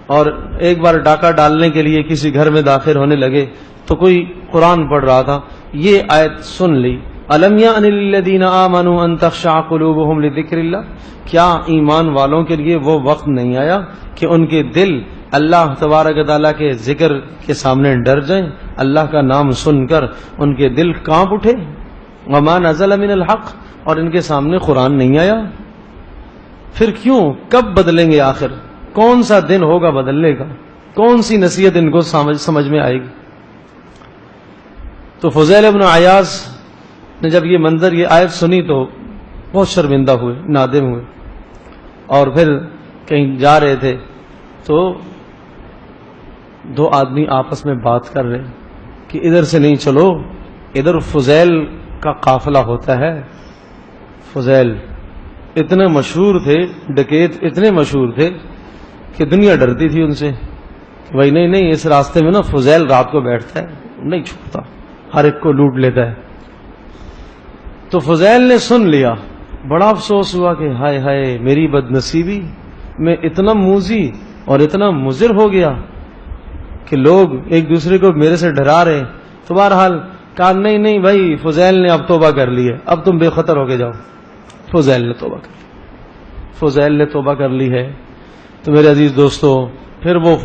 [SPEAKER 1] اور ایک بار ڈاکہ ڈالنے کے لیے کسی گھر میں داخل ہونے لگے تو کوئی قرآن پڑھ رہا تھا، یہ آیت سن لی. الم یأن للذین آمنوا ان تخشع قلوبهم لذکر اللہ، کیا ایمان والوں کے لیے وہ وقت نہیں آیا کہ ان کے دل اللہ تبارک تعالیٰ کے ذکر کے سامنے ڈر جائیں، اللہ کا نام سن کر ان کے دل کانپ اٹھے. وما نزل من الحق، اور ان کے سامنے قرآن نہیں آیا. پھر کیوں، کب بدلیں گے آخر؟ کون سا دن ہوگا بدلنے کا؟ کون سی نصیحت ان کو سمجھ میں آئے گی؟ تو فضیل بن عیاض نے جب یہ منظر، یہ آیت سنی تو بہت شرمندہ ہوئے، نادم ہوئے. اور پھر کہیں جا رہے تھے تو 2 آدمی آپس میں بات کر رہے کہ ادھر سے نہیں چلو، ادھر فضیل کا قافلہ ہوتا ہے، فضیل اتنے مشہور تھے، ڈکیت اتنے مشہور تھے کہ دنیا ڈرتی تھی ان سے، بھائی نہیں اس راستے میں نا فضیل رات کو بیٹھتا ہے، نہیں چھوڑتا، ہر ایک کو لوٹ لیتا ہے۔ تو فضیل نے سن لیا، بڑا افسوس ہوا کہ ہائے ہائے میری بد نصیبی، میں اتنا موذی اور اتنا مضر ہو گیا کہ لوگ ایک دوسرے کو میرے سے ڈرا رہے۔ تو بہرحال کہا نہیں بھائی، فضیل نے اب توبہ کر لی ہے، اب تم بے خطر ہو کے جاؤ۔ فضیل نے توبہ کر لی، فضیل نے توبہ کر لی ہے۔ تو میرے عزیز دوستو، پھر وہ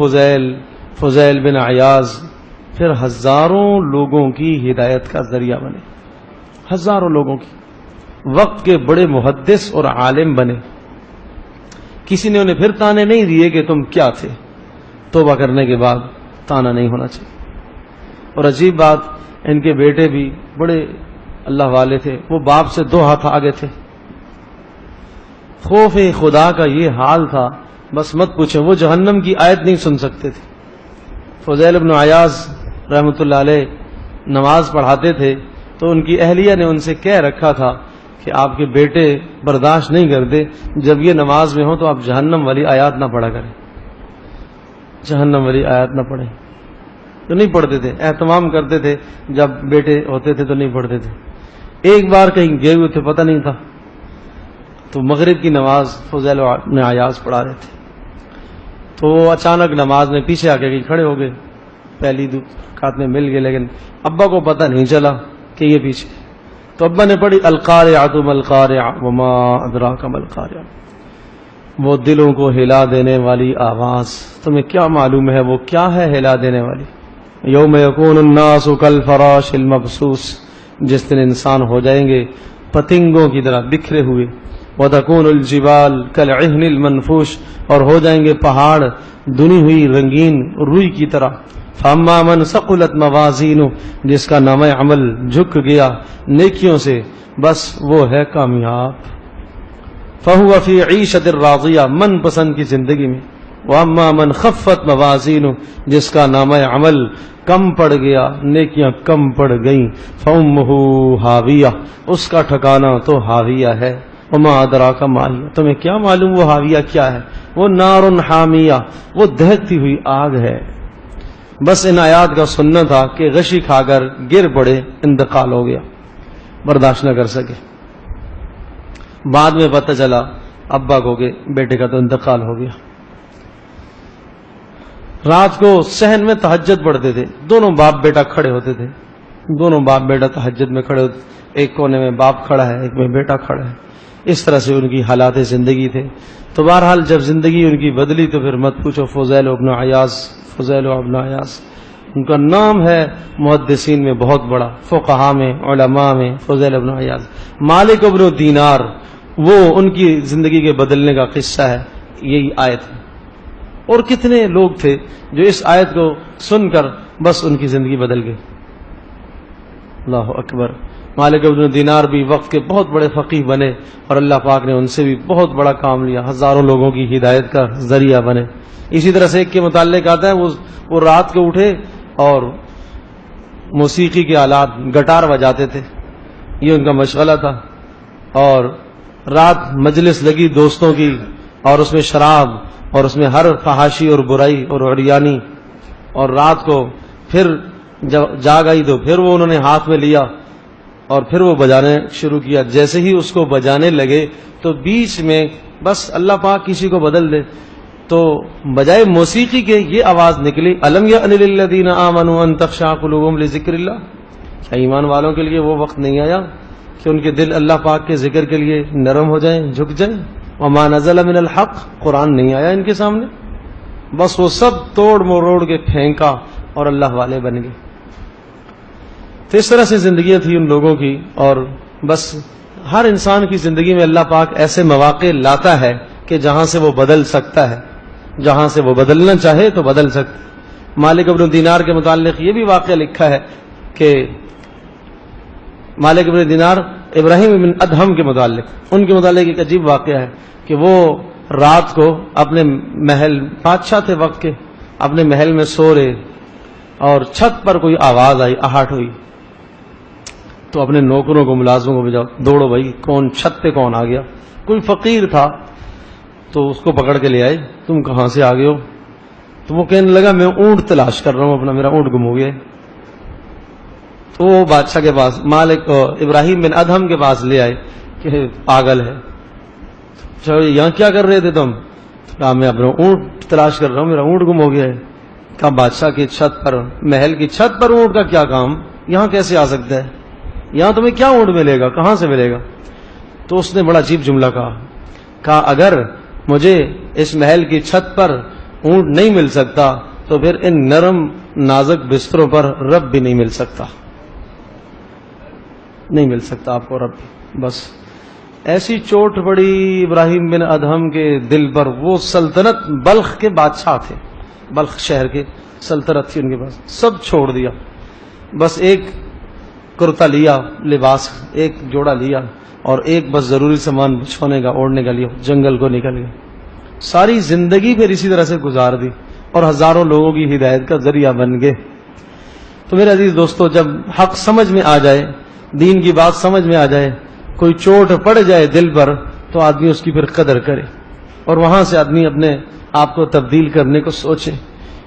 [SPEAKER 1] فضیل بن عیاض پھر ہزاروں لوگوں کی ہدایت کا ذریعہ بنے، ہزاروں لوگوں کی، وقت کے بڑے محدث اور عالم بنے۔ کسی نے انہیں پھر تانے نہیں دیے کہ تم کیا تھے، توبہ کرنے کے بعد تانا نہیں ہونا چاہیے۔ اور عجیب بات، ان کے بیٹے بھی بڑے اللہ والے تھے، وہ باپ سے 2 ہاتھ آگے تھے۔ خوف خدا کا یہ حال تھا، بس مت پوچھیں، وہ جہنم کی آیت نہیں سن سکتے تھے۔ فضیل بن عیاض رحمۃ اللہ علیہ نماز پڑھاتے تھے تو ان کی اہلیہ نے ان سے کہہ رکھا تھا کہ آپ کے بیٹے برداشت نہیں کرتے، جب یہ نماز میں ہو تو آپ جہنم والی آیات نہ پڑھا کریں، جہنم والی آیات نہ پڑھیں۔ تو نہیں پڑھتے تھے، اہتمام کرتے تھے، جب بیٹے ہوتے تھے تو نہیں پڑھتے تھے۔ ایک بار کہیں گئے ہوئے تھے، پتہ نہیں تھا، تو مغرب کی نماز فضیل بن عیاض پڑھا رہے تھے، تو وہ اچانک نماز میں پیچھے آ کے کھڑے ہو گئے، پہلی رکعت میں مل گئے، لیکن ابا کو پتہ نہیں چلا کہ یہ پیچھے۔ تو ابا نے پڑھی القارعۃ ما القارعۃ وما ادراک ما القارعۃ، وہ دلوں کو ہلا دینے والی آواز، تمہیں کیا معلوم ہے وہ کیا ہے ہلا دینے والی؟ یوم یکون الناس کالفراش المبثوث، جس دن انسان ہو جائیں گے پتنگوں کی طرح بکھرے ہوئے، وتکون الجبال کالعہن المنفوش، اور ہو جائیں گے پہاڑ دنی ہوئی رنگین روئی کی طرح۔ فاما من ثقلت موازینہ، جس کا نامہ عمل جھک گیا نیکیوں سے، بس وہ ہے کامیاب۔ فہو فی عیشۃ راضیہ، من پسند کی زندگی میں۔ واما من خفت موازینہ، جس کا نامہ عمل کم پڑ گیا، نیکیاں کم پڑ گئیں، فامہ ہاویہ، اس کا ٹھکانہ تو ہاویہ ہے۔ وما ادراک ما ہی، تمہیں کیا معلوم وہ ہاویہ کیا ہے؟ وہ نار حامیہ، وہ دہتی ہوئی آگ ہے۔ بس ان آیات کا سننا تھا کہ غشی کھا کر گر پڑے، انتقال ہو گیا، برداشت نہ کر سکے۔ بعد میں پتہ چلا ابا کو کہ بیٹے کا تو انتقال ہو گیا۔ رات کو صحن میں تہجد پڑھتے تھے، دونوں باپ بیٹا کھڑے ہوتے تھے، دونوں باپ بیٹا تہجد میں کھڑے ہوتے، ایک کونے میں باپ کھڑا ہے، ایک میں بیٹا کھڑا ہے۔ اس طرح سے ان کی حالات زندگی تھے۔ تو بہرحال جب زندگی ان کی بدلی تو پھر مت پوچھو، فضیل بن عیاض ان کا نام ہے محدثین میں بہت بڑا، فقہاء میں، علماء میں، فضیل بن عیاض۔ مالک بن دینار، وہ ان کی زندگی کے بدلنے کا قصہ ہے، یہی آیت ہے۔ اور کتنے لوگ تھے جو اس آیت کو سن کر بس ان کی زندگی بدل گئی۔ اللہ اکبر۔ مالک بن دینار بھی وقت کے بہت بڑے فقیہ بنے، اور اللہ پاک نے ان سے بھی بہت بڑا کام لیا، ہزاروں لوگوں کی ہدایت کا ذریعہ بنے۔ اسی طرح سے ایک کے متعلق آتا ہے، وہ رات کو اٹھے اور موسیقی کے آلات گٹار بجاتے تھے، یہ ان کا مشغلہ تھا، اور رات مجلس لگی دوستوں کی، اور اس میں شراب، اور اس میں ہر فحاشی اور برائی اور عریانی، اور رات کو پھر جب جاگ آئی تو پھر وہ انہوں نے ہاتھ میں لیا اور پھر وہ بجانے شروع کیا۔ جیسے ہی اس کو بجانے لگے تو بیچ میں بس اللہ پاک کسی کو بدل دے، تو بجائے موسیقی کے یہ آواز نکلی، الم یأن للذین آمنوا ان تخشع قلوبهم لذکر اللہ، کیا ایمان والوں کے لیے وہ وقت نہیں آیا کہ ان کے دل اللہ پاک کے ذکر کے لیے نرم ہو جائیں، جھک جائیں؟ وما نزل من الحق، قرآن نہیں آیا ان کے سامنے، بس وہ سب توڑ مروڑ کے پھینکا اور اللہ والے بن گئے۔ تو اس طرح سے زندگیاں تھی ان لوگوں کی، اور بس ہر انسان کی زندگی میں اللہ پاک ایسے مواقع لاتا ہے کہ جہاں سے وہ بدل سکتا ہے، جہاں سے وہ بدلنا چاہے تو بدل سکتا ہے۔ مالک بن دینار کے متعلق یہ بھی واقعہ لکھا ہے کہ مالک بن دینار ابراہیم بن ادہم کے متعلق، ان کے متعلق ایک عجیب واقعہ ہے کہ وہ رات کو اپنے محل، بادشاہ تھے وقت کے، اپنے محل میں سو رہے، اور چھت پر کوئی آواز آئی، آہٹ ہوئی، تو اپنے نوکروں کو، ملازموں کو بجاؤ، دوڑو بھائی، کون چھت پہ کون آ گیا؟ کوئی فقیر تھا تو اس کو پکڑ کے لے آئے, تم کہاں سے آ گئے ہو؟ تو وہ کہنے لگا میں اونٹ تلاش کر رہا ہوں اپنا, میرا اونٹ گم ہو گیا. تو وہ بادشاہ کے پاس مالک ابراہیم بن ادہم کے پاس لے آئے کہ پاگل ہے. یہاں کیا کر رہے تھے تم؟ کہا میں اپنا اونٹ تلاش کر رہا ہوں, میرا اونٹ گم ہو گیا ہے. کہا بادشاہ کی چھت پر, محل کی چھت پر اونٹ کا کیا کام, یہاں کیسے آ سکتا ہے؟ یہاں تمہیں کیا اونٹ ملے گا, کہاں سے ملے گا؟ تو اس نے بڑا عجیب جملہ کہا اگر مجھے اس محل کی چھت پر اونٹ نہیں مل سکتا تو پھر ان نرم نازک بستروں پر رب بھی نہیں مل سکتا, نہیں مل سکتا آپ کو رب. بس ایسی چوٹ پڑی ابراہیم بن ادہم کے دل پر. وہ سلطنت بلخ کے بادشاہ تھے, بلخ شہر کے سلطنت تھی ان کے پاس, سب چھوڑ دیا. بس ایک کرتا لیا, لباس ایک جوڑا لیا, اور ایک بس ضروری سامان بچھونے کا اوڑھنے کا لیا, جنگل کو نکل گئے. ساری زندگی پھر اسی طرح سے گزار دی اور ہزاروں لوگوں کی ہدایت کا ذریعہ بن گئے. تو میرے عزیز دوستو, جب حق سمجھ میں آ جائے, دین کی بات سمجھ میں آ جائے, کوئی چوٹ پڑ جائے دل پر, تو آدمی اس کی پھر قدر کرے اور وہاں سے آدمی اپنے آپ کو تبدیل کرنے کو سوچے.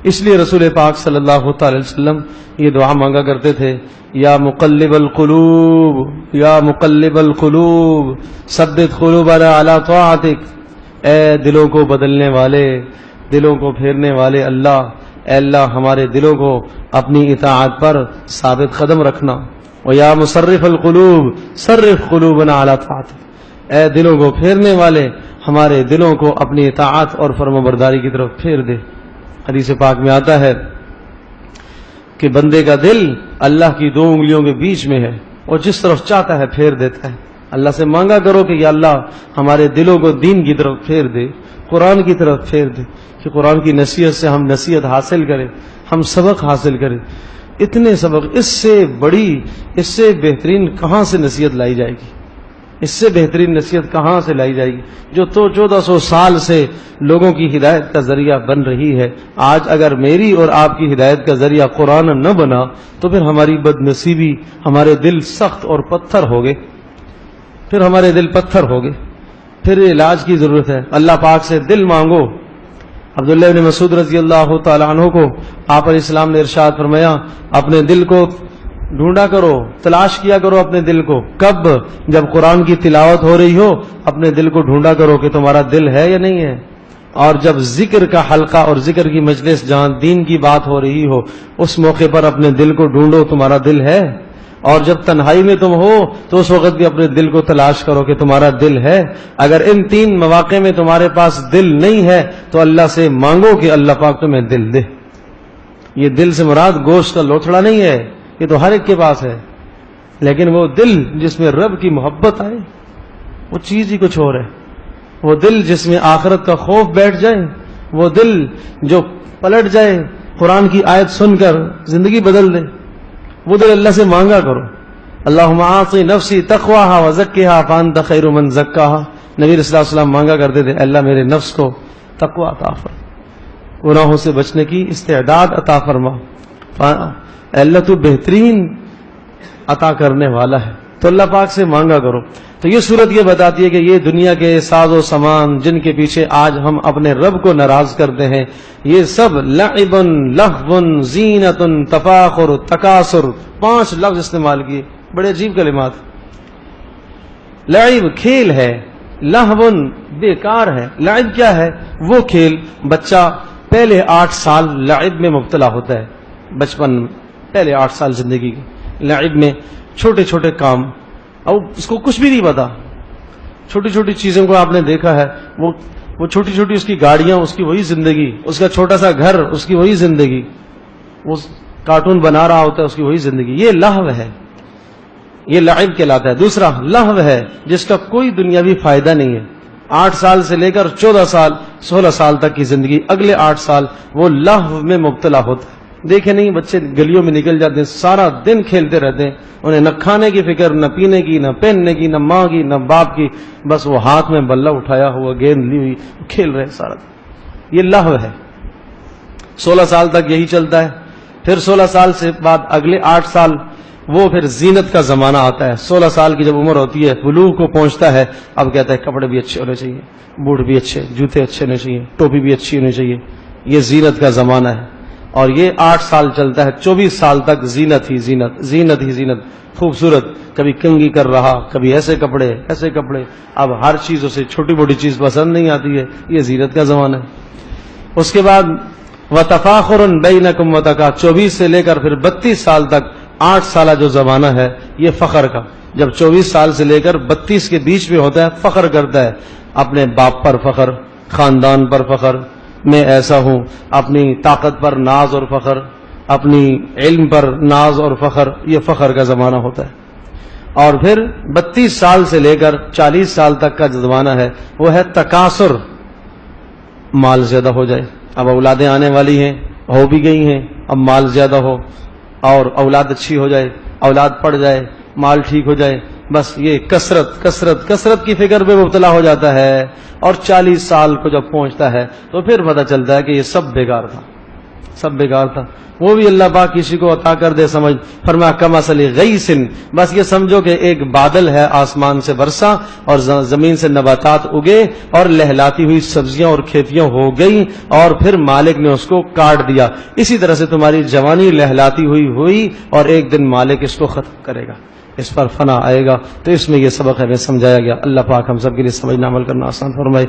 [SPEAKER 1] اس لیے رسول پاک صلی اللہ تعالی وسلم یہ دعا مانگا کرتے تھے, یا مقلب القلوب یا مقلب القلوب ثبت قلوبنا علی طاعتک. اے دلوں کو بدلنے والے, دلوں کو پھیرنے والے اللہ, اے اللہ ہمارے دلوں کو اپنی اطاعت پر ثابت قدم رکھنا. وَيَا مُصَرِّفَ الْقُلُوبِ صَرِّفْ قُلُوبَنَا عَلَىٰ طَاعَتِكَ. اے دلوں کو پھیرنے والے, ہمارے دلوں کو اپنی اطاعت اور فرمانبرداری کی طرف پھیر دے. حدیث پاک میں آتا ہے کہ بندے کا دل اللہ کی 2 انگلیوں کے بیچ میں ہے, اور جس طرف چاہتا ہے پھیر دیتا ہے. اللہ سے مانگا کرو کہ یا اللہ ہمارے دلوں کو دین کی طرف پھیر دے, قرآن کی طرف پھیر دے, کہ قرآن کی نصیحت سے ہم نصیحت حاصل کریں, ہم سبق حاصل کریں. اتنے سبق, اس سے بڑی, اس سے بہترین کہاں سے نصیحت لائی جائے گی؟ اس سے بہترین نصیحت کہاں سے لائی جائے گی جو تو 1400 سال سے لوگوں کی ہدایت کا ذریعہ بن رہی ہے. آج اگر میری اور آپ کی ہدایت کا ذریعہ قرآن نہ بنا تو پھر ہماری بد نصیبی, ہمارے دل سخت اور پتھر ہو گئے, پھر ہمارے دل پتھر ہو گئے. پھر علاج کی ضرورت ہے. اللہ پاک سے دل مانگو. عبداللہ بن مسعود رضی اللہ تعالی عنہ کو آپ علیہ السلام نے ارشاد فرمایا, اپنے دل کو ڈھونڈا کرو, تلاش کیا کرو اپنے دل کو. کب؟ جب قرآن کی تلاوت ہو رہی ہو اپنے دل کو ڈھونڈا کرو کہ تمہارا دل ہے یا نہیں ہے. اور جب ذکر کا حلقہ اور ذکر کی مجلس جہاں دین کی بات ہو رہی ہو اس موقع پر اپنے دل کو ڈھونڈو تمہارا دل ہے. اور جب تنہائی میں تم ہو تو اس وقت بھی اپنے دل کو تلاش کرو کہ تمہارا دل ہے. اگر ان 3 مواقع میں تمہارے پاس دل نہیں ہے تو اللہ سے مانگو کہ اللہ پاک تمہیں دل دے. یہ دل سے مراد گوشت کا لوتھڑا نہیں ہے, یہ تو ہر ایک کے پاس ہے, لیکن وہ دل جس میں رب کی محبت آئے وہ چیز ہی کچھ اور ہے. وہ دل جس میں آخرت کا خوف بیٹھ جائے, وہ دل جو پلٹ جائے قرآن کی آیت سن کر زندگی بدل دے, وہ دل اللہ سے مانگا کرو. اللہم اعطی نفسی تقواہا وزکیہا فانت خیر من زکاہا. نبی صلی اللہ علیہ وسلم مانگا کرتے تھے, اللہ میرے نفس کو تقوی عطا فرما, گناہوں سے بچنے کی استعداد عطا فرما. اللہ تو بہترین عطا کرنے والا ہے. تو اللہ پاک سے مانگا کرو. تو یہ صورت یہ بتاتی ہے کہ یہ دنیا کے ساز و سامان جن کے پیچھے آج ہم اپنے رب کو ناراض کرتے ہیں, یہ سب لعب, لہو, زینت, تفاخر, تکاثر, 5 لفظ استعمال کیے, بڑے عجیب کلمات. لعب کھیل ہے, لہو بیکار ہے. لعب کیا ہے؟ وہ کھیل بچہ پہلے 8 سال لعب میں مبتلا ہوتا ہے, بچپن پہلے 8 سال زندگی کے لعب میں چھوٹے چھوٹے کام, اور اس کو کچھ بھی نہیں پتا. چھوٹی چھوٹی چیزوں کو آپ نے دیکھا ہے, وہ چھوٹی چھوٹی اس کی گاڑیاں, اس کی وہی زندگی, اس کا چھوٹا سا گھر, اس کی وہی زندگی, وہ کارٹون بنا رہا ہوتا ہے, اس کی وہی زندگی. یہ لہو ہے, یہ لعب کہلاتا ہے. دوسرا لہو ہے جس کا کوئی دنیاوی فائدہ نہیں ہے. 8 سال سے لے کر 14 سال 16 سال تک کی زندگی, اگلے 8 سال وہ لہو میں مبتلا ہوتا ہے. دیکھے نہیں بچے گلیوں میں نکل جاتے ہیں, سارا دن کھیلتے رہتے ہیں, انہیں نہ کھانے کی فکر, نہ پینے کی, نہ پہننے کی, نہ ماں کی, نہ باپ کی, بس وہ ہاتھ میں بلہ اٹھایا ہوا, گیند لی ہوئی, کھیل رہے سارا دن. یہ لہو ہے. 16 سال تک یہی چلتا ہے. پھر 16 سال سے بعد اگلے 8 سال وہ پھر زینت کا زمانہ آتا ہے. 16 سال کی جب عمر ہوتی ہے، بلوغ کو پہنچتا ہے، اب کہتا ہے کپڑے بھی اچھے ہونے چاہیے، بوٹ بھی اچھے، جوتے اچھے ہونے چاہیے، ٹوپی بھی اچھی ہونی چاہیے. یہ زینت کا زمانہ ہے، اور یہ 8 سال چلتا ہے. 24 سال تک زینت ہی زینت، زینت ہی زینت، خوبصورت. کبھی کنگھی کر رہا، کبھی ایسے کپڑے ایسے کپڑے. اب ہر چیز اسے چھوٹی موٹی چیز پسند نہیں آتی ہے. یہ زینت کا زمانہ ہے. اس کے بعد وَتَفَاخُرٌ بَيْنَكُمْ وَتَكَاثُرٌ، 24 سے لے کر پھر 32 سال تک 8 سالہ جو زمانہ ہے یہ فخر کا. جب 24 سال سے لے کر 32 کے بیچ میں ہوتا ہے، فخر کرتا ہے. اپنے باپ پر فخر، خاندان پر فخر، میں ایسا ہوں. اپنی طاقت پر ناز اور فخر، اپنی علم پر ناز اور فخر. یہ فخر کا زمانہ ہوتا ہے. اور پھر 32 سال سے لے کر 40 سال تک کا جو زمانہ ہے وہ ہے تکاثر. مال زیادہ ہو جائے. اب اولادیں آنے والی ہیں، ہو بھی گئی ہیں، اب مال زیادہ ہو، اور اولاد اچھی ہو جائے، اولاد پڑ جائے، مال ٹھیک ہو جائے. بس یہ کثرت کثرت کثرت کی فکر پہ مبتلا ہو جاتا ہے. اور 40 سال کو جب پہنچتا ہے تو پھر پتہ چلتا ہے کہ یہ سب بیکار تھا، سب بیکار تھا. وہ بھی اللہ پاک کسی کو عطا کر دے سمجھ. فرمایا کمثل غیث، بس یہ سمجھو کہ ایک بادل ہے آسمان سے برسا اور زمین سے نباتات اگے اور لہلاتی ہوئی سبزیاں اور کھیتیاں ہو گئی، اور پھر مالک نے اس کو کاٹ دیا. اسی طرح سے تمہاری جوانی لہلاتی ہوئی اور ایک دن مالک اس کو ختم کرے گا، اس پر فنا آئے گا. تو اس میں یہ سبق ہمیں سمجھایا گیا. اللہ پاک ہم سب کے لیے سمجھنا عمل کرنا آسان فرمائے.